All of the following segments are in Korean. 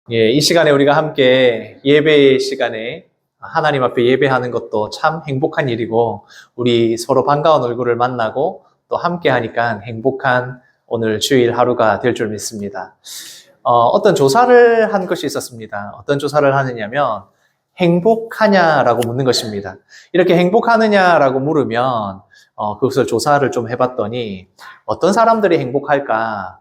예, 이 시간에 우리가 함께 예배 시간에 하나님 앞에 예배하는 것도 참 행복한 일이고, 우리 서로 반가운 얼굴을 만나고 또 함께 하니까 행복한 오늘 주일 하루가 될 줄 믿습니다. 어떤 조사를 한 것이 있었습니다. 어떤 조사를 하느냐면, 행복하냐라고 묻는 것입니다. 이렇게 행복하느냐라고 물으면, 그것을 조사를 좀 해봤더니, 어떤 사람들이 행복할까?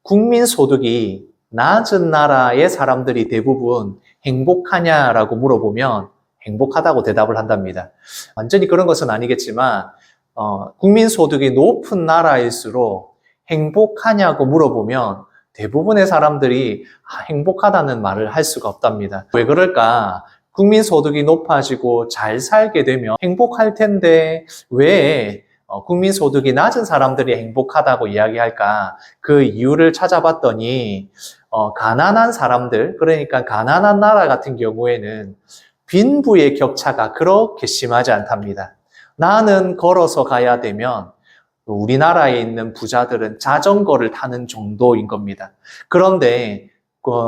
국민 소득이 낮은 나라의 사람들이 대부분 행복하냐라고 물어보면 행복하다고 대답을 한답니다. 완전히 그런 것은 아니겠지만, 국민 소득이 높은 나라일수록 행복하냐고 물어보면 대부분의 사람들이 행복하다는 말을 할 수가 없답니다. 왜 그럴까? 국민 소득이 높아지고 잘 살게 되면 행복할 텐데 왜 국민 소득이 낮은 사람들이 행복하다고 이야기할까? 그 이유를 찾아봤더니 가난한 사람들, 그러니까 가난한 나라 같은 경우에는 빈부의 격차가 그렇게 심하지 않답니다. 나는 걸어서 가야 되면 우리나라에 있는 부자들은 자전거를 타는 정도인 겁니다. 그런데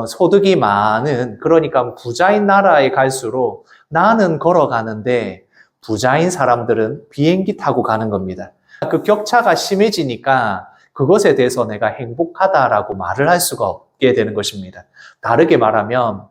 소득이 많은, 그러니까 부자인 나라에 갈수록 나는 걸어가는데 부자인 사람들은 비행기 타고 가는 겁니다. 그 격차가 심해지니까 그것에 대해서 내가 행복하다라고 말을 할 수가 없게 되는 것입니다. 다르게 말하면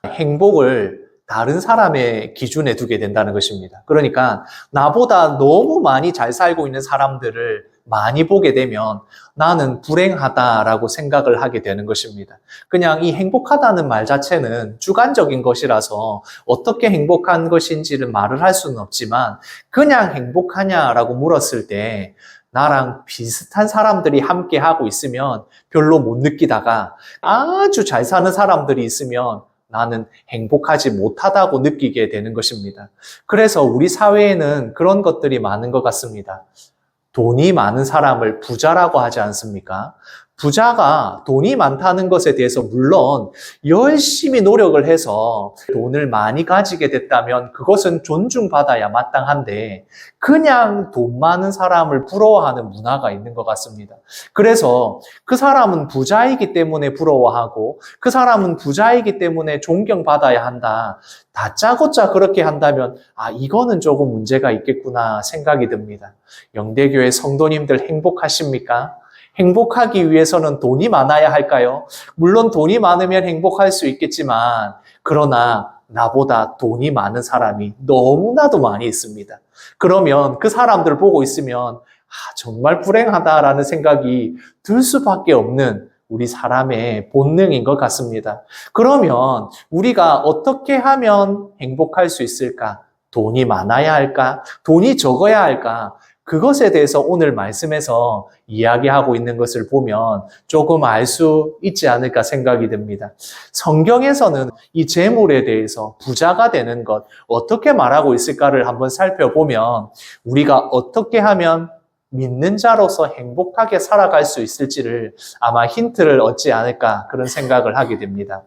행복을 다른 사람의 기준에 두게 된다는 것입니다. 그러니까 나보다 너무 많이 잘 살고 있는 사람들을 많이 보게 되면 나는 불행하다라고 생각을 하게 되는 것입니다. 그냥 이 행복하다는 말 자체는 주관적인 것이라서 어떻게 행복한 것인지를 말을 할 수는 없지만, 그냥 행복하냐라고 물었을 때 나랑 비슷한 사람들이 함께 하고 있으면 별로 못 느끼다가 아주 잘 사는 사람들이 있으면 나는 행복하지 못하다고 느끼게 되는 것입니다. 그래서 우리 사회에는 그런 것들이 많은 것 같습니다. 돈이 많은 사람을 부자라고 하지 않습니까? 부자가 돈이 많다는 것에 대해서 물론 열심히 노력을 해서 돈을 많이 가지게 됐다면 그것은 존중받아야 마땅한데, 그냥 돈 많은 사람을 부러워하는 문화가 있는 것 같습니다. 그래서 그 사람은 부자이기 때문에 부러워하고 그 사람은 부자이기 때문에 존경받아야 한다. 다짜고짜 그렇게 한다면 이거는 조금 문제가 있겠구나 생각이 듭니다. 영대교회 성도님들 행복하십니까? 행복하기 위해서는 돈이 많아야 할까요? 물론 돈이 많으면 행복할 수 있겠지만, 그러나 나보다 돈이 많은 사람이 너무나도 많이 있습니다. 그러면 그 사람들 보고 있으면 정말 불행하다라는 생각이 들 수밖에 없는 우리 사람의 본능인 것 같습니다. 그러면 우리가 어떻게 하면 행복할 수 있을까? 돈이 많아야 할까? 돈이 적어야 할까? 그것에 대해서 오늘 말씀에서 이야기하고 있는 것을 보면 조금 알 수 있지 않을까 생각이 듭니다. 성경에서는 이 재물에 대해서 부자가 되는 것, 어떻게 말하고 있을까를 한번 살펴보면 우리가 어떻게 하면 믿는 자로서 행복하게 살아갈 수 있을지를 아마 힌트를 얻지 않을까 그런 생각을 하게 됩니다.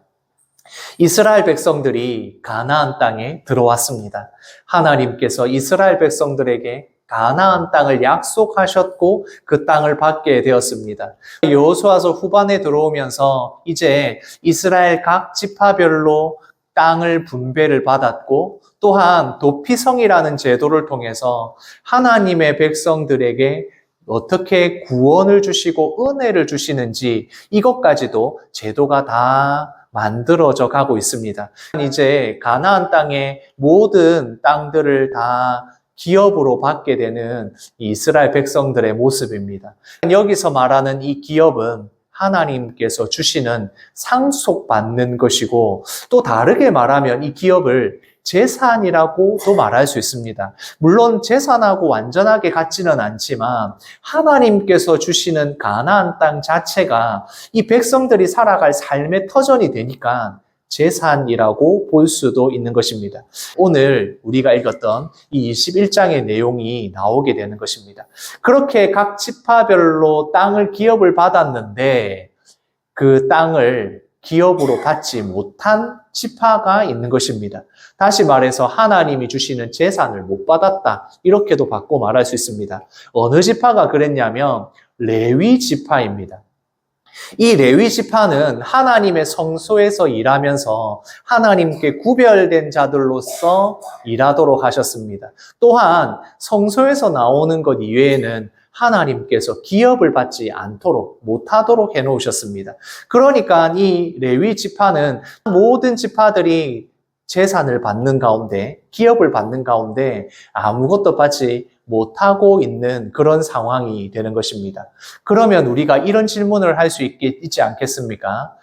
이스라엘 백성들이 가나안 땅에 들어왔습니다. 하나님께서 이스라엘 백성들에게 가나안 땅을 약속하셨고 그 땅을 받게 되었습니다. 여호수아서 후반에 들어오면서 이제 이스라엘 각 지파별로 땅을 분배를 받았고, 또한 도피성이라는 제도를 통해서 하나님의 백성들에게 어떻게 구원을 주시고 은혜를 주시는지 이것까지도 제도가 다 만들어져 가고 있습니다. 이제 가나안 땅의 모든 땅들을 다 기업으로 받게 되는 이스라엘 백성들의 모습입니다. 여기서 말하는 이 기업은 하나님께서 주시는 상속받는 것이고, 또 다르게 말하면 이 기업을 재산이라고도 말할 수 있습니다. 물론 재산하고 완전하게 같지는 않지만 하나님께서 주시는 가나안 땅 자체가 이 백성들이 살아갈 삶의 터전이 되니까 재산이라고 볼 수도 있는 것입니다. 오늘 우리가 읽었던 이 21장의 내용이 나오게 되는 것입니다. 그렇게 각 지파별로 땅을 기업을 받았는데 그 땅을 기업으로 받지 못한 지파가 있는 것입니다. 다시 말해서 하나님이 주시는 재산을 못 받았다, 이렇게도 바꿔 말할 수 있습니다. 어느 지파가 그랬냐면 레위 지파입니다. 이 레위 지파는 하나님의 성소에서 일하면서 하나님께 구별된 자들로서 일하도록 하셨습니다. 또한 성소에서 나오는 것 이외에는 하나님께서 기업을 받지 않도록 못하도록 해놓으셨습니다. 그러니까 이 레위 지파는 모든 지파들이 재산을 받는 가운데, 기업을 받는 가운데 아무것도 받지 못하고 있는 그런 상황이 되는 것입니다. 그러면 우리가 이런 질문을 할 수 있지 않겠습니까?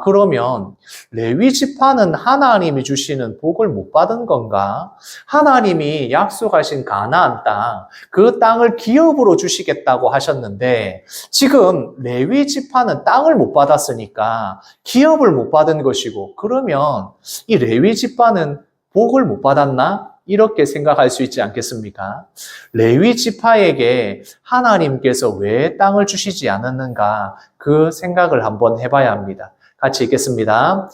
그러면 레위 지파는 하나님이 주시는 복을 못 받은 건가? 하나님이 약속하신 가나안 땅, 그 땅을 기업으로 주시겠다고 하셨는데 지금 레위 지파는 땅을 못 받았으니까 기업을 못 받은 것이고, 그러면 이 레위 지파는 복을 못 받았나? 이렇게 생각할 수 있지 않겠습니까? 레위 지파에게 하나님께서 왜 땅을 주시지 않았는가? 그 생각을 한번 해봐야 합니다. 같이 읽겠습니다.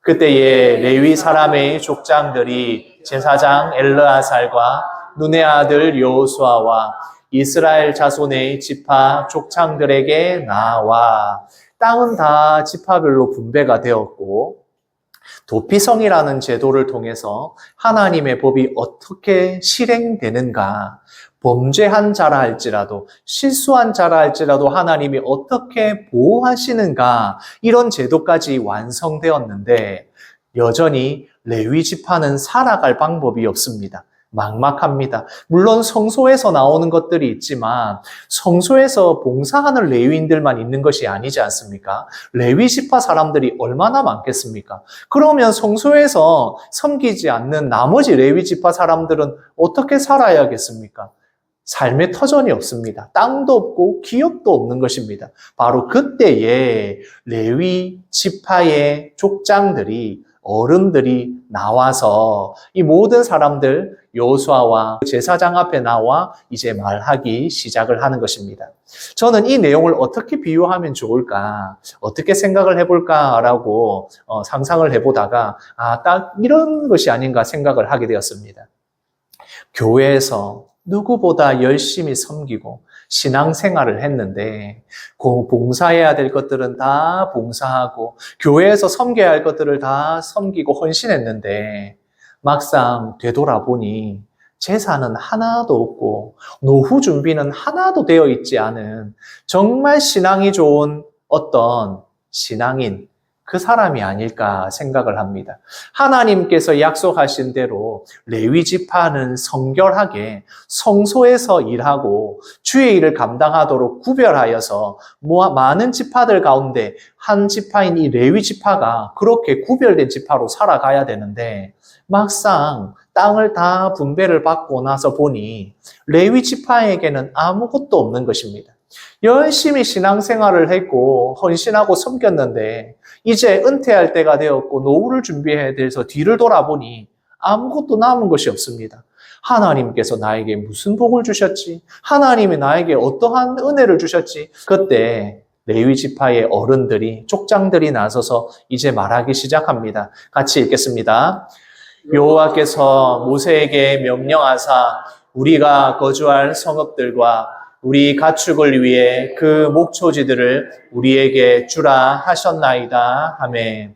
그때에 레위 사람의 족장들이 제사장 엘르아살과 눈의 아들 여호수아와 이스라엘 자손의 지파 족장들에게 나와, 땅은 다 지파별로 분배가 되었고 도피성이라는 제도를 통해서 하나님의 법이 어떻게 실행되는가, 범죄한 자라 할지라도 실수한 자라 할지라도 하나님이 어떻게 보호하시는가, 이런 제도까지 완성되었는데 여전히 레위 지파는 살아갈 방법이 없습니다. 막막합니다. 물론 성소에서 나오는 것들이 있지만 성소에서 봉사하는 레위인들만 있는 것이 아니지 않습니까? 레위 지파 사람들이 얼마나 많겠습니까? 그러면 성소에서 섬기지 않는 나머지 레위 지파 사람들은 어떻게 살아야겠습니까? 삶의 터전이 없습니다. 땅도 없고 기업도 없는 것입니다. 바로 그때에 레위 지파의 족장들이, 어른들이 나와서 이 모든 사람들 여호수아와 제사장 앞에 나와 이제 말하기 시작을 하는 것입니다. 저는 이 내용을 어떻게 비유하면 좋을까, 어떻게 생각을 해볼까라고 상상을 해보다가 딱 이런 것이 아닌가 생각을 하게 되었습니다. 교회에서 누구보다 열심히 섬기고 신앙생활을 했는데 봉사해야 될 것들은 다 봉사하고 교회에서 섬겨야 할 것들을 다 섬기고 헌신했는데 막상 되돌아보니 재산은 하나도 없고 노후 준비는 하나도 되어 있지 않은 정말 신앙이 좋은 어떤 신앙인, 그 사람이 아닐까 생각을 합니다. 하나님께서 약속하신 대로 레위 지파는 성결하게 성소에서 일하고 주의 일을 감당하도록 구별하여서 많은 지파들 가운데 한 지파인 이 레위 지파가 그렇게 구별된 지파로 살아가야 되는데 막상 땅을 다 분배를 받고 나서 보니 레위 지파에게는 아무것도 없는 것입니다. 열심히 신앙생활을 했고 헌신하고 섬겼는데 이제 은퇴할 때가 되었고 노후를 준비해야 돼서 뒤를 돌아보니 아무것도 남은 것이 없습니다. 하나님께서 나에게 무슨 복을 주셨지? 하나님이 나에게 어떠한 은혜를 주셨지? 그때 레위 지파의 어른들이, 족장들이 나서서 이제 말하기 시작합니다. 같이 읽겠습니다. 여호와께서 모세에게 명령하사 우리가 거주할 성읍들과 우리 가축을 위해 그 목초지들을 우리에게 주라 하셨나이다 하매,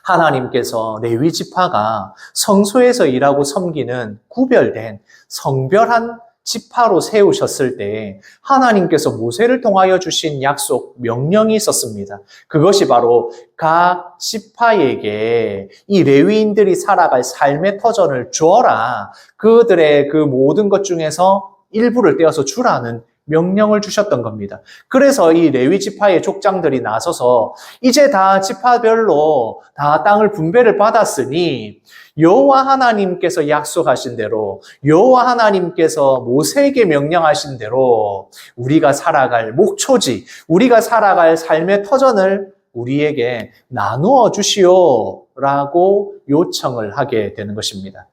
하나님께서 레위 지파가 성소에서 일하고 섬기는 구별된 성별한 지파로 세우셨을 때 하나님께서 모세를 통하여 주신 약속, 명령이 있었습니다. 그것이 바로 각 지파에게 이 레위인들이 살아갈 삶의 터전을 주어라, 그들의 그 모든 것 중에서 일부를 떼어서 주라는 명령을 주셨던 겁니다. 그래서 이 레위 지파의 족장들이 나서서 이제 다 지파별로 다 땅을 분배를 받았으니 여호와 하나님께서 약속하신 대로, 여호와 하나님께서 모세에게 명령하신 대로 우리가 살아갈 목초지, 우리가 살아갈 삶의 터전을 우리에게 나누어 주시오라고 요청을 하게 되는 것입니다.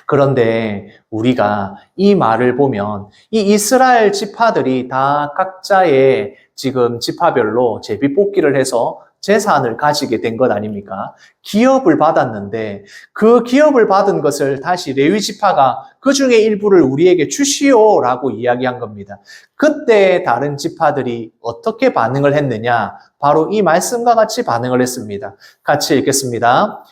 그런데 우리가 이 말을 보면 이 이스라엘 지파들이 다 각자의 지금 지파별로 제비 뽑기를 해서 재산을 가지게 된 것 아닙니까? 기업을 받았는데 그 기업을 받은 것을 다시 레위 지파가 그 중에 일부를 우리에게 주시오라고 이야기한 겁니다. 그때 다른 지파들이 어떻게 반응을 했느냐? 바로 이 말씀과 같이 반응을 했습니다. 같이 읽겠습니다.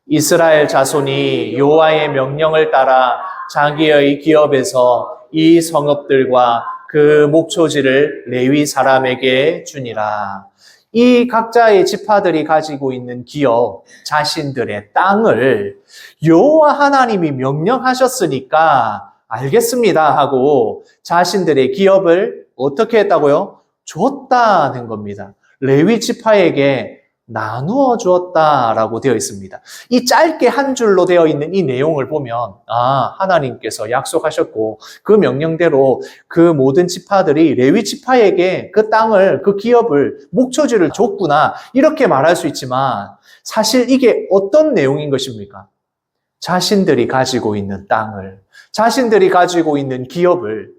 이스라엘 자손이 여호와의 명령을 따라 자기의 기업에서 이 성읍들과 그 목초지를 레위 사람에게 주니라. 이 각자의 지파들이 가지고 있는 기업, 자신들의 땅을 여호와 하나님이 명령하셨으니까 알겠습니다 하고 자신들의 기업을 어떻게 했다고요? 줬다는 겁니다. 레위 지파에게 나누어 주었다라고 되어 있습니다. 이 짧게 한 줄로 되어 있는 이 내용을 보면 하나님께서 약속하셨고 그 명령대로 그 모든 지파들이 레위 지파에게 그 땅을, 그 기업을, 목초지를 줬구나 이렇게 말할 수 있지만 사실 이게 어떤 내용인 것입니까? 자신들이 가지고 있는 땅을, 자신들이 가지고 있는 기업을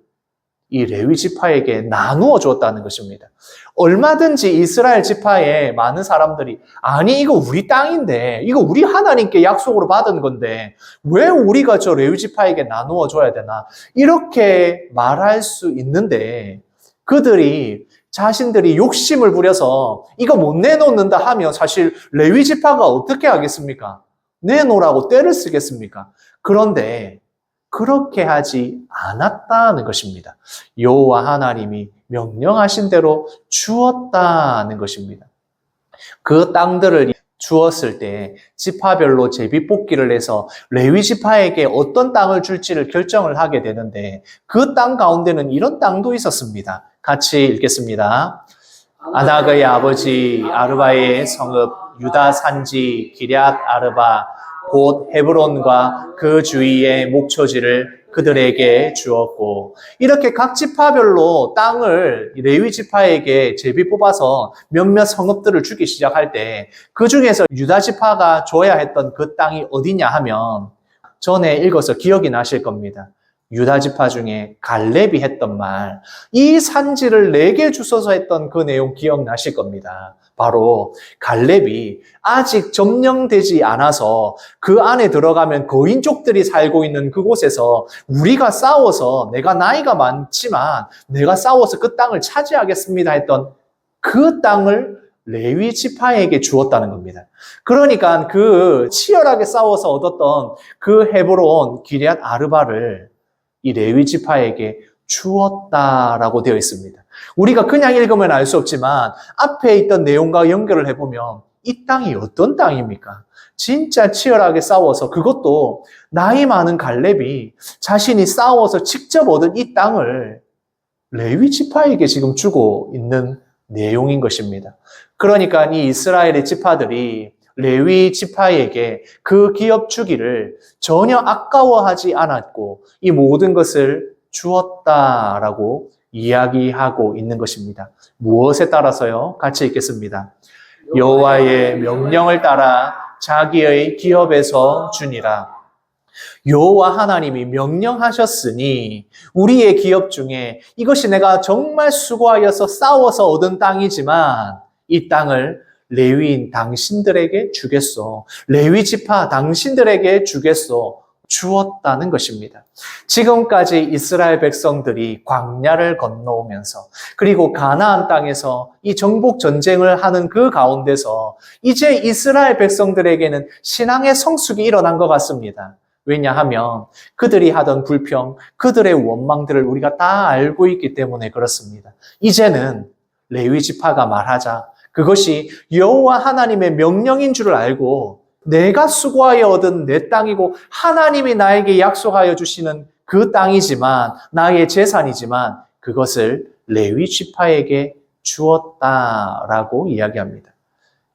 이 레위 지파에게 나누어 주었다는 것입니다. 얼마든지 이스라엘 지파에 많은 사람들이 아니 이거 우리 땅인데 이거 우리 하나님께 약속으로 받은 건데 왜 우리가 저 레위 지파에게 나누어 줘야 되나 이렇게 말할 수 있는데 그들이 자신들이 욕심을 부려서 이거 못 내놓는다 하면 사실 레위 지파가 어떻게 하겠습니까? 내놓으라고 떼를 쓰겠습니까? 그런데 그렇게 하지 않았다는 것입니다. 여호와 하나님이 명령하신 대로 주었다는 것입니다. 그 땅들을 주었을 때 지파별로 제비뽑기를 해서 레위 지파에게 어떤 땅을 줄지를 결정을 하게 되는데 그 땅 가운데는 이런 땅도 있었습니다. 같이 읽겠습니다. 아낙의 아버지 아르바의 성읍 유다 산지 기럇 아르바 곧 헤브론과 그 주위의 목초지를 그들에게 주었고 이렇게 각 지파별로 땅을 레위 지파에게 제비 뽑아서 몇몇 성읍들을 주기 시작할 때 그 중에서 유다 지파가 줘야 했던 그 땅이 어디냐 하면 전에 읽어서 기억이 나실 겁니다. 유다 지파 중에 갈렙이 했던 말, 이 산지를 내게 주소서 했던 그 내용 기억나실 겁니다. 바로 갈렙이 아직 점령되지 않아서 그 안에 들어가면 거인족들이 살고 있는 그곳에서 우리가 싸워서 내가 나이가 많지만 내가 싸워서 그 땅을 차지하겠습니다 했던 그 땅을 레위 지파에게 주었다는 겁니다. 그러니까 그 치열하게 싸워서 얻었던 그 헤브론 기럇 아르바를 이 레위 지파에게 주었다라고 되어 있습니다. 우리가 그냥 읽으면 알 수 없지만 앞에 있던 내용과 연결을 해보면 이 땅이 어떤 땅입니까? 진짜 치열하게 싸워서 그것도 나이 많은 갈렙이 자신이 싸워서 직접 얻은 이 땅을 레위 지파에게 지금 주고 있는 내용인 것입니다. 그러니까 이 이스라엘의 지파들이 레위 지파에게 그 기업 주기를 전혀 아까워하지 않았고 이 모든 것을 주었다라고 이야기하고 있는 것입니다. 무엇에 따라서요? 같이 읽겠습니다. 여호와의 명령을 따라 자기의 기업에서 주니라. 여호와 하나님이 명령하셨으니 우리의 기업 중에 이것이 내가 정말 수고하여서 싸워서 얻은 땅이지만 이 땅을 레위인 당신들에게 주겠소. 레위 지파 당신들에게 주겠소. 주었다는 것입니다. 지금까지 이스라엘 백성들이 광야를 건너오면서 그리고 가나안 땅에서 이 정복 전쟁을 하는 그 가운데서 이제 이스라엘 백성들에게는 신앙의 성숙이 일어난 것 같습니다. 왜냐하면 그들이 하던 불평, 그들의 원망들을 우리가 다 알고 있기 때문에 그렇습니다. 이제는 레위 지파가 말하자 그것이 여호와 하나님의 명령인 줄을 알고 내가 수고하여 얻은 내 땅이고 하나님이 나에게 약속하여 주시는 그 땅이지만 나의 재산이지만 그것을 레위 지파에게 주었다라고 이야기합니다.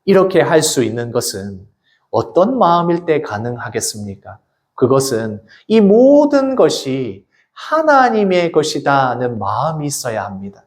이렇게 할 수 있는 것은 어떤 마음일 때 가능하겠습니까? 그것은 이 모든 것이 하나님의 것이다는 마음이 있어야 합니다.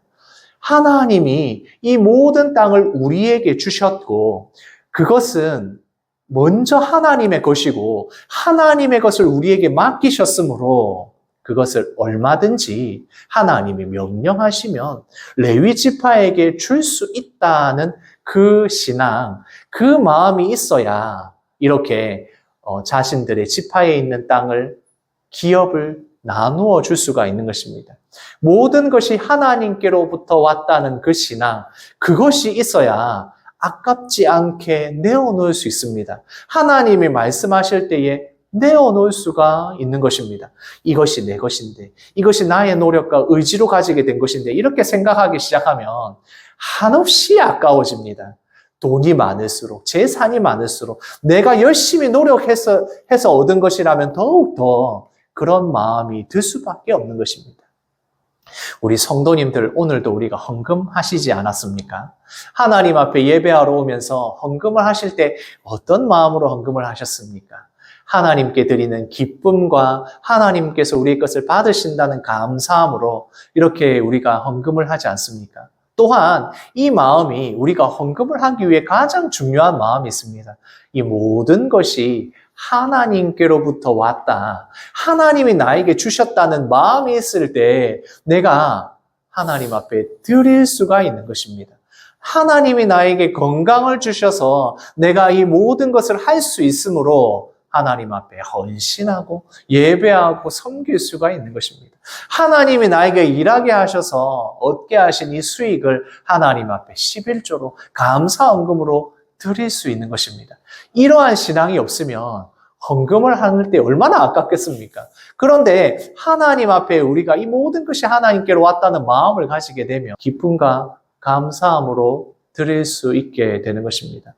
하나님이 이 모든 땅을 우리에게 주셨고 그것은 먼저 하나님의 것이고 하나님의 것을 우리에게 맡기셨으므로 그것을 얼마든지 하나님이 명령하시면 레위 지파에게 줄 수 있다는 그 신앙, 그 마음이 있어야 이렇게 자신들의 지파에 있는 땅을, 기업을 나누어 줄 수가 있는 것입니다. 모든 것이 하나님께로부터 왔다는 그 신앙, 그것이 있어야 아깝지 않게 내어놓을 수 있습니다. 하나님이 말씀하실 때에 내어놓을 수가 있는 것입니다. 이것이 내 것인데, 이것이 나의 노력과 의지로 가지게 된 것인데, 이렇게 생각하기 시작하면 한없이 아까워집니다. 돈이 많을수록, 재산이 많을수록, 내가 열심히 노력해서 얻은 것이라면 더욱더 그런 마음이 들 수밖에 없는 것입니다. 우리 성도님들, 오늘도 우리가 헌금하시지 않았습니까? 하나님 앞에 예배하러 오면서 헌금을 하실 때 어떤 마음으로 헌금을 하셨습니까? 하나님께 드리는 기쁨과 하나님께서 우리의 것을 받으신다는 감사함으로 이렇게 우리가 헌금을 하지 않습니까? 또한 이 마음이 우리가 헌금을 하기 위해 가장 중요한 마음이 있습니다. 이 모든 것이 하나님께로부터 왔다. 하나님이 나에게 주셨다는 마음이 있을 때 내가 하나님 앞에 드릴 수가 있는 것입니다. 하나님이 나에게 건강을 주셔서 내가 이 모든 것을 할 수 있으므로 하나님 앞에 헌신하고 예배하고 섬길 수가 있는 것입니다. 하나님이 나에게 일하게 하셔서 얻게 하신 이 수익을 하나님 앞에 11조로 감사헌금으로 드릴 수 있는 것입니다. 이러한 신앙이 없으면 헌금을 할 때 얼마나 아깝겠습니까? 그런데 하나님 앞에 우리가 이 모든 것이 하나님께로 왔다는 마음을 가지게 되면 기쁨과 감사함으로 드릴 수 있게 되는 것입니다.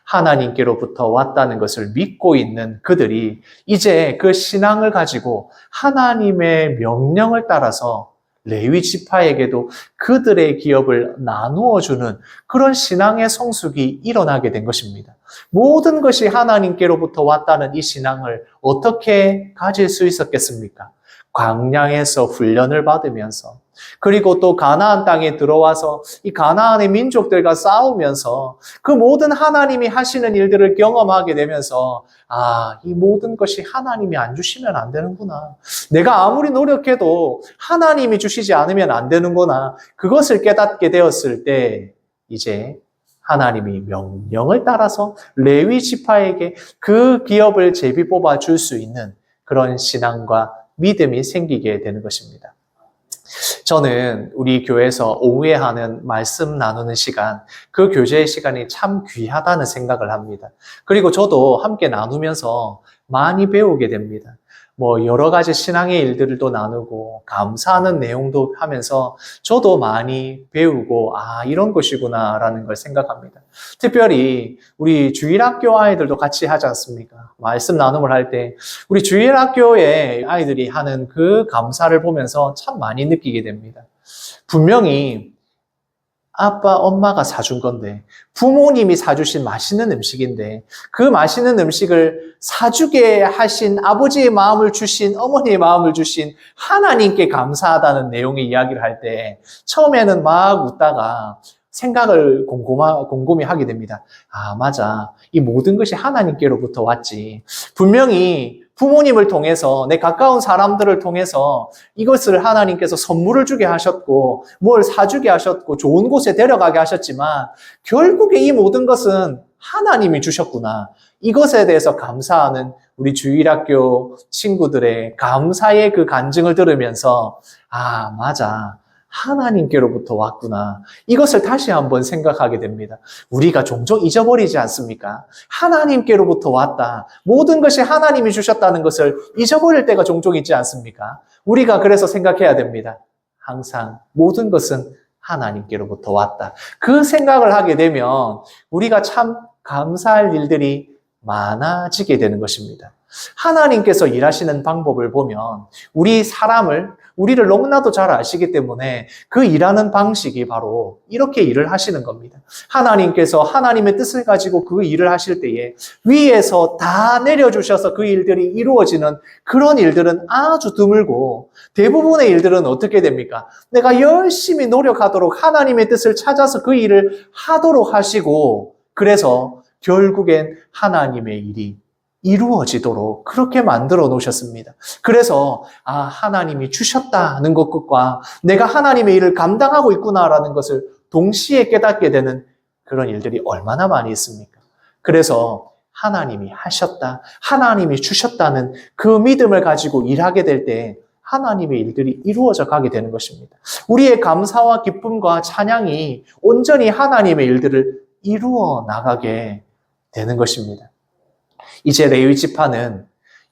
하나님께로부터 왔다는 것을 믿고 있는 그들이 이제 그 신앙을 가지고 하나님의 명령을 따라서 레위 지파에게도 그들의 기업을 나누어 주는 그런 신앙의 성숙이 일어나게 된 것입니다. 모든 것이 하나님께로부터 왔다는 이 신앙을 어떻게 가질 수 있었겠습니까? 광야에서 훈련을 받으면서, 그리고 또 가나안 땅에 들어와서 이 가나안의 민족들과 싸우면서 그 모든 하나님이 하시는 일들을 경험하게 되면서 이 모든 것이 하나님이 안 주시면 안 되는구나. 내가 아무리 노력해도 하나님이 주시지 않으면 안 되는구나. 그것을 깨닫게 되었을 때 이제 하나님이 명령을 따라서 레위 지파에게 그 기업을 제비 뽑아 줄 수 있는 그런 신앙과 믿음이 생기게 되는 것입니다. 저는 우리 교회에서 오후에 하는 말씀 나누는 시간, 그 교제의 시간이 참 귀하다는 생각을 합니다. 그리고 저도 함께 나누면서 많이 배우게 됩니다. 여러 가지 신앙의 일들도 나누고 감사하는 내용도 하면서 저도 많이 배우고 이런 것이구나라는 걸 생각합니다. 특별히 우리 주일학교 아이들도 같이 하지 않습니까? 말씀 나눔을 할 때 우리 주일학교의 아이들이 하는 그 감사를 보면서 참 많이 느끼게 됩니다. 분명히 아빠, 엄마가 사준 건데, 부모님이 사주신 맛있는 음식인데, 그 맛있는 음식을 사주게 하신 아버지의 마음을 주신, 어머니의 마음을 주신 하나님께 감사하다는 내용의 이야기를 할 때, 처음에는 막 웃다가 생각을 곰곰이 하게 됩니다. 맞아. 이 모든 것이 하나님께로부터 왔지. 분명히 부모님을 통해서, 내 가까운 사람들을 통해서 이것을 하나님께서 선물을 주게 하셨고, 뭘 사주게 하셨고, 좋은 곳에 데려가게 하셨지만, 결국에 이 모든 것은 하나님이 주셨구나. 이것에 대해서 감사하는 우리 주일학교 친구들의 감사의 그 간증을 들으면서, 맞아. 하나님께로부터 왔구나. 이것을 다시 한번 생각하게 됩니다. 우리가 종종 잊어버리지 않습니까? 하나님께로부터 왔다. 모든 것이 하나님이 주셨다는 것을 잊어버릴 때가 종종 있지 않습니까? 우리가 그래서 생각해야 됩니다. 항상 모든 것은 하나님께로부터 왔다. 그 생각을 하게 되면 우리가 참 감사할 일들이 많아지게 되는 것입니다. 하나님께서 일하시는 방법을 보면 우리를 너무나도 잘 아시기 때문에 그 일하는 방식이 바로 이렇게 일을 하시는 겁니다. 하나님께서 하나님의 뜻을 가지고 그 일을 하실 때에 위에서 다 내려주셔서 그 일들이 이루어지는 그런 일들은 아주 드물고, 대부분의 일들은 어떻게 됩니까? 내가 열심히 노력하도록 하나님의 뜻을 찾아서 그 일을 하도록 하시고, 그래서 결국엔 하나님의 일이 이루어지도록 그렇게 만들어 놓으셨습니다. 그래서 하나님이 주셨다는 것과 내가 하나님의 일을 감당하고 있구나라는 것을 동시에 깨닫게 되는 그런 일들이 얼마나 많이 있습니까? 그래서 하나님이 하셨다, 하나님이 주셨다는 그 믿음을 가지고 일하게 될 때 하나님의 일들이 이루어져 가게 되는 것입니다. 우리의 감사와 기쁨과 찬양이 온전히 하나님의 일들을 이루어 나가게 되는 것입니다. 이제 레위 지파는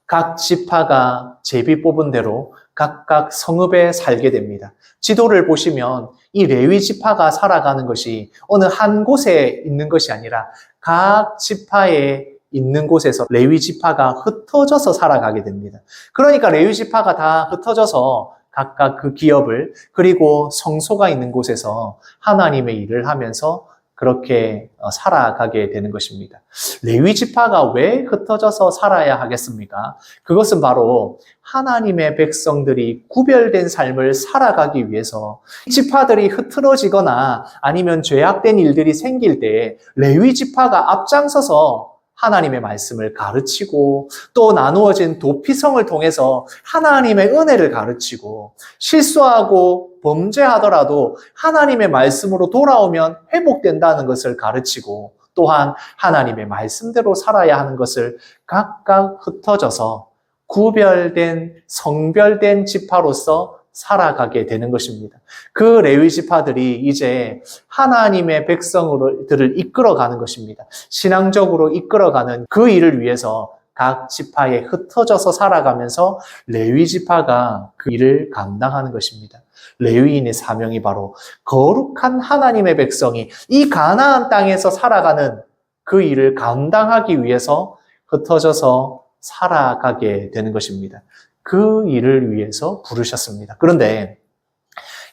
각 지파가 제비 뽑은 대로 각각 성읍에 살게 됩니다. 지도를 보시면 이 레위 지파가 살아가는 것이 어느 한 곳에 있는 것이 아니라 각 지파에 있는 곳에서 레위 지파가 흩어져서 살아가게 됩니다. 그러니까 레위 지파가 다 흩어져서 각각 그 기업을 그리고 성소가 있는 곳에서 하나님의 일을 하면서 그렇게 살아가게 되는 것입니다. 레위 지파가 왜 흩어져서 살아야 하겠습니까? 그것은 바로 하나님의 백성들이 구별된 삶을 살아가기 위해서 지파들이 흐트러지거나 아니면 죄악된 일들이 생길 때 레위 지파가 앞장서서 하나님의 말씀을 가르치고 또 나누어진 도피성을 통해서 하나님의 은혜를 가르치고 실수하고 범죄하더라도 하나님의 말씀으로 돌아오면 회복된다는 것을 가르치고 또한 하나님의 말씀대로 살아야 하는 것을 각각 흩어져서 구별된 성별된 지파로서 살아가게 되는 것입니다. 그 레위 지파들이 이제 하나님의 백성들을 이끌어가는 것입니다. 신앙적으로 이끌어가는 그 일을 위해서 각 지파에 흩어져서 살아가면서 레위 지파가 그 일을 감당하는 것입니다. 레위인의 사명이 바로 거룩한 하나님의 백성이 이 가나안 땅에서 살아가는 그 일을 감당하기 위해서 흩어져서 살아가게 되는 것입니다. 그 일을 위해서 부르셨습니다. 그런데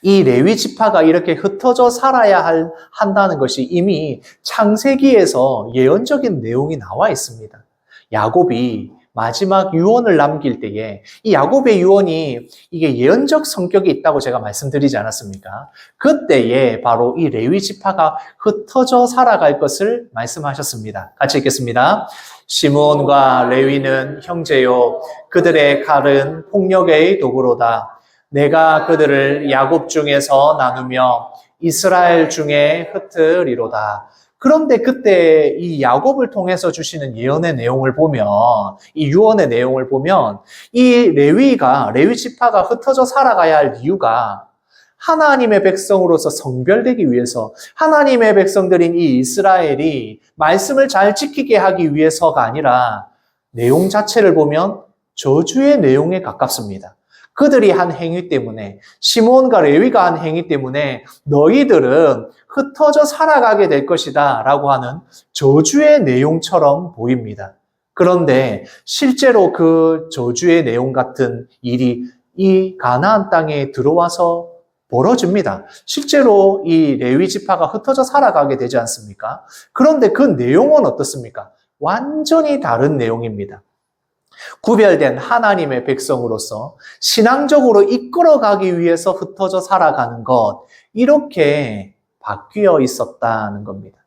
이 레위 지파가 이렇게 흩어져 살아야 한다는 것이 이미 창세기에서 예언적인 내용이 나와 있습니다. 야곱이 마지막 유언을 남길 때에 이 야곱의 유언이 이게 예언적 성격이 있다고 제가 말씀드리지 않았습니까? 그때에 바로 이 레위 지파가 흩어져 살아갈 것을 말씀하셨습니다. 같이 읽겠습니다. 시므온과 레위는 형제요 그들의 칼은 폭력의 도구로다. 내가 그들을 야곱 중에서 나누며 이스라엘 중에 흩으리로다. 그런데 그때 이 야곱을 통해서 주시는 예언의 내용을 보면, 이 유언의 내용을 보면, 이 레위 지파가 흩어져 살아가야 할 이유가 하나님의 백성으로서 성별되기 위해서, 하나님의 백성들인 이 이스라엘이 말씀을 잘 지키게 하기 위해서가 아니라 내용 자체를 보면 저주의 내용에 가깝습니다. 그들이 한 행위 때문에, 시므온과 레위가 한 행위 때문에 너희들은 흩어져 살아가게 될 것이다 라고 하는 저주의 내용처럼 보입니다. 그런데 실제로 그 저주의 내용 같은 일이 이 가나안 땅에 들어와서 벌어집니다. 실제로 이 레위 지파가 흩어져 살아가게 되지 않습니까? 그런데 그 내용은 어떻습니까? 완전히 다른 내용입니다. 구별된 하나님의 백성으로서 신앙적으로 이끌어가기 위해서 흩어져 살아가는 것, 이렇게 바뀌어 있었다는 겁니다.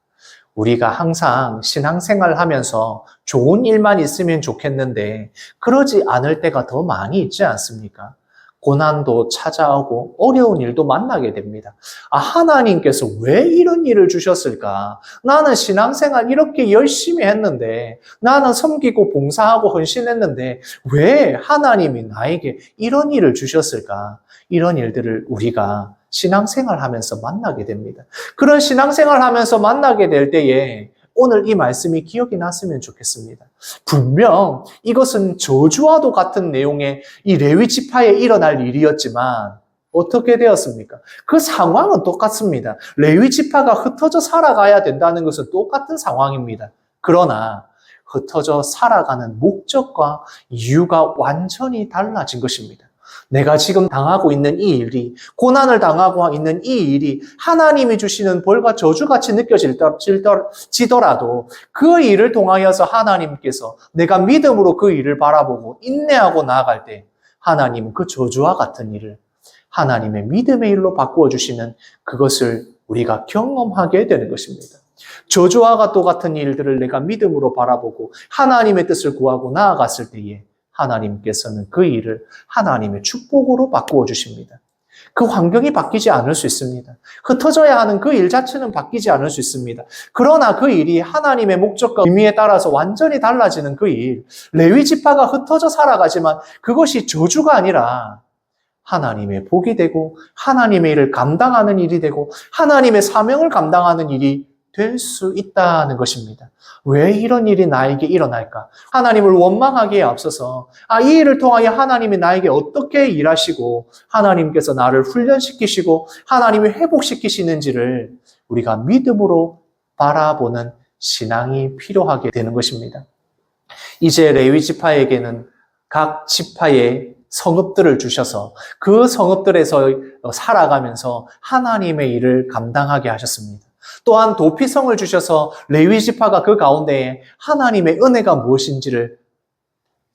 우리가 항상 신앙생활 하면서 좋은 일만 있으면 좋겠는데 그러지 않을 때가 더 많이 있지 않습니까? 고난도 찾아오고 어려운 일도 만나게 됩니다. 하나님께서 왜 이런 일을 주셨을까? 나는 신앙생활 이렇게 열심히 했는데, 나는 섬기고 봉사하고 헌신했는데 왜 하나님이 나에게 이런 일을 주셨을까? 이런 일들을 우리가 신앙생활 하면서 만나게 됩니다. 그런 신앙생활 하면서 만나게 될 때에 오늘 이 말씀이 기억이 났으면 좋겠습니다. 분명 이것은 저주와도 같은 내용의 이 레위 지파에 일어날 일이었지만 어떻게 되었습니까? 그 상황은 똑같습니다. 레위 지파가 흩어져 살아가야 된다는 것은 똑같은 상황입니다. 그러나 흩어져 살아가는 목적과 이유가 완전히 달라진 것입니다. 내가 지금 당하고 있는 이 일이, 고난을 당하고 있는 이 일이 하나님이 주시는 벌과 저주같이 느껴지더라도 그 일을 통하여서 하나님께서 내가 믿음으로 그 일을 바라보고 인내하고 나아갈 때 하나님은 그 저주와 같은 일을 하나님의 믿음의 일로 바꾸어 주시는 그것을 우리가 경험하게 되는 것입니다. 저주와 똑같은 일들을 내가 믿음으로 바라보고 하나님의 뜻을 구하고 나아갔을 때에 하나님께서는 그 일을 하나님의 축복으로 바꾸어 주십니다. 그 환경이 바뀌지 않을 수 있습니다. 흩어져야 하는 그 일 자체는 바뀌지 않을 수 있습니다. 그러나 그 일이 하나님의 목적과 의미에 따라서 완전히 달라지는 그 일, 레위 지파가 흩어져 살아가지만 그것이 저주가 아니라 하나님의 복이 되고 하나님의 일을 감당하는 일이 되고 하나님의 사명을 감당하는 일이 될 수 있다는 것입니다. 왜 이런 일이 나에게 일어날까? 하나님을 원망하기에 앞서서 이 일을 통하여 하나님이 나에게 어떻게 일하시고 하나님께서 나를 훈련시키시고 하나님이 회복시키시는지를 우리가 믿음으로 바라보는 신앙이 필요하게 되는 것입니다. 이제 레위 지파에게는 각 지파의 성읍들을 주셔서 그 성읍들에서 살아가면서 하나님의 일을 감당하게 하셨습니다. 또한 도피성을 주셔서 레위 지파가 그 가운데에 하나님의 은혜가 무엇인지를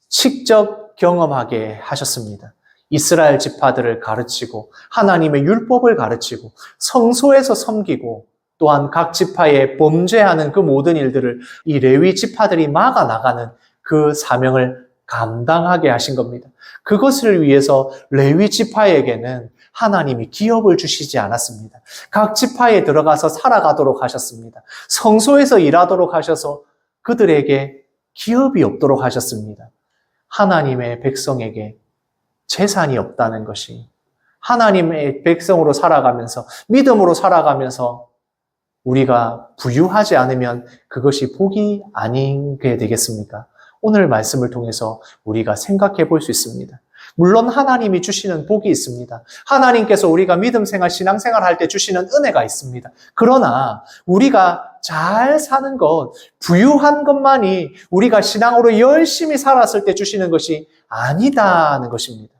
직접 경험하게 하셨습니다. 이스라엘 지파들을 가르치고 하나님의 율법을 가르치고 성소에서 섬기고 또한 각 지파에 범죄하는 그 모든 일들을 이 레위 지파들이 막아나가는 그 사명을 감당하게 하신 겁니다. 그것을 위해서 레위 지파에게는 하나님이 기업을 주시지 않았습니다. 각 지파에 들어가서 살아가도록 하셨습니다. 성소에서 일하도록 하셔서 그들에게 기업이 없도록 하셨습니다. 하나님의 백성에게 재산이 없다는 것이 하나님의 백성으로 살아가면서 믿음으로 살아가면서 우리가 부유하지 않으면 그것이 복이 아니게 되겠습니까? 오늘 말씀을 통해서 우리가 생각해 볼 수 있습니다. 물론 하나님이 주시는 복이 있습니다. 하나님께서 우리가 믿음 생활, 신앙 생활 할 때 주시는 은혜가 있습니다. 그러나 우리가 잘 사는 것, 부유한 것만이 우리가 신앙으로 열심히 살았을 때 주시는 것이 아니다는 것입니다.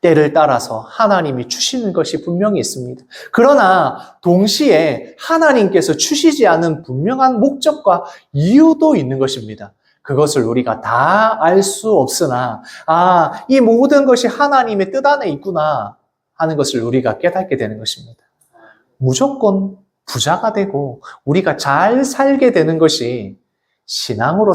때를 따라서 하나님이 주시는 것이 분명히 있습니다. 그러나 동시에 하나님께서 주시지 않은 분명한 목적과 이유도 있는 것입니다. 그것을 우리가 다 알 수 없으나 이 모든 것이 하나님의 뜻 안에 있구나 하는 것을 우리가 깨닫게 되는 것입니다. 무조건 부자가 되고 우리가 잘 살게 되는 것이 신앙으로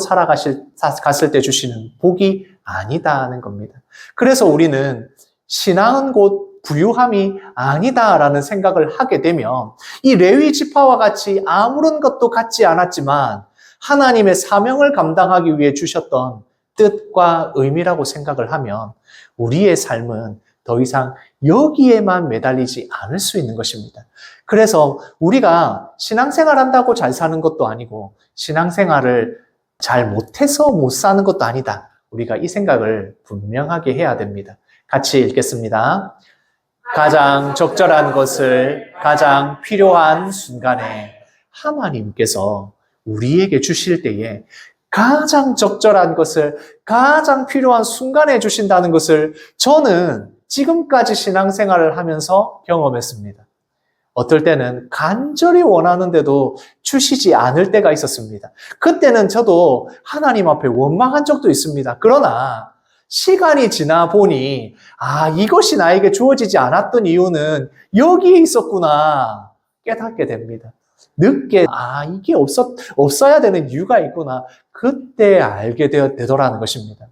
갔을 때 주시는 복이 아니다는 겁니다. 그래서 우리는 신앙은 곧 부유함이 아니다라는 생각을 하게 되면 이 레위 지파와 같이 아무런 것도 갖지 않았지만 하나님의 사명을 감당하기 위해 주셨던 뜻과 의미라고 생각을 하면 우리의 삶은 더 이상 여기에만 매달리지 않을 수 있는 것입니다. 그래서 우리가 신앙생활 한다고 잘 사는 것도 아니고 신앙생활을 잘 못해서 못 사는 것도 아니다. 우리가 이 생각을 분명하게 해야 됩니다. 같이 읽겠습니다. 가장 적절한 것을 가장 필요한 순간에 하나님께서 우리에게 주실 때에 가장 적절한 것을 가장 필요한 순간에 주신다는 것을 저는 지금까지 신앙생활을 하면서 경험했습니다. 어떨 때는 간절히 원하는데도 주시지 않을 때가 있었습니다. 그때는 저도 하나님 앞에 원망한 적도 있습니다. 그러나 시간이 지나 보니 이것이 나에게 주어지지 않았던 이유는 여기에 있었구나 깨닫게 됩니다. 늦게 이게 없어야 되는 이유가 있구나 그때 알게 되더라는 것입니다.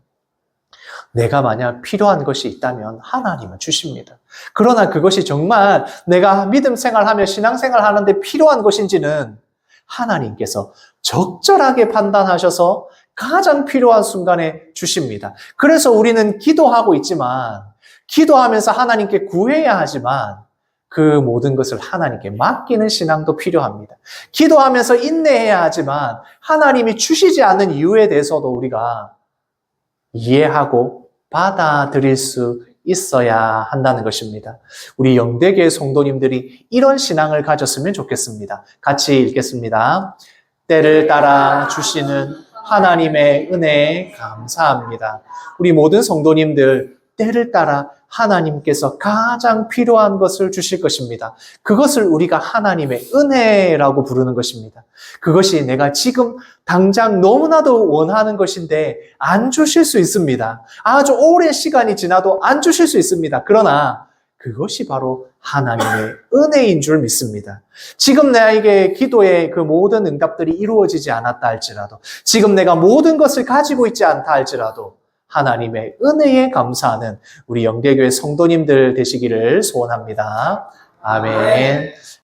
내가 만약 필요한 것이 있다면 하나님은 주십니다. 그러나 그것이 정말 내가 믿음 생활하며 신앙 생활하는데 필요한 것인지는 하나님께서 적절하게 판단하셔서 가장 필요한 순간에 주십니다. 그래서 우리는 기도하고 있지만 기도하면서 하나님께 구해야 하지만 그 모든 것을 하나님께 맡기는 신앙도 필요합니다. 기도하면서 인내해야 하지만 하나님이 주시지 않는 이유에 대해서도 우리가 이해하고 받아들일 수 있어야 한다는 것입니다. 우리 영대교회 성도님들이 이런 신앙을 가졌으면 좋겠습니다. 같이 읽겠습니다. 때를 따라 주시는 하나님의 은혜에 감사합니다. 우리 모든 성도님들 때를 따라 하나님께서 가장 필요한 것을 주실 것입니다. 그것을 우리가 하나님의 은혜라고 부르는 것입니다. 그것이 내가 지금 당장 너무나도 원하는 것인데 안 주실 수 있습니다. 아주 오랜 시간이 지나도 안 주실 수 있습니다. 그러나 그것이 바로 하나님의 은혜인 줄 믿습니다. 지금 나에게 기도의 그 모든 응답들이 이루어지지 않았다 할지라도 지금 내가 모든 것을 가지고 있지 않다 할지라도 하나님의 은혜에 감사하는 우리 영대교회 성도님들 되시기를 소원합니다. 아멘.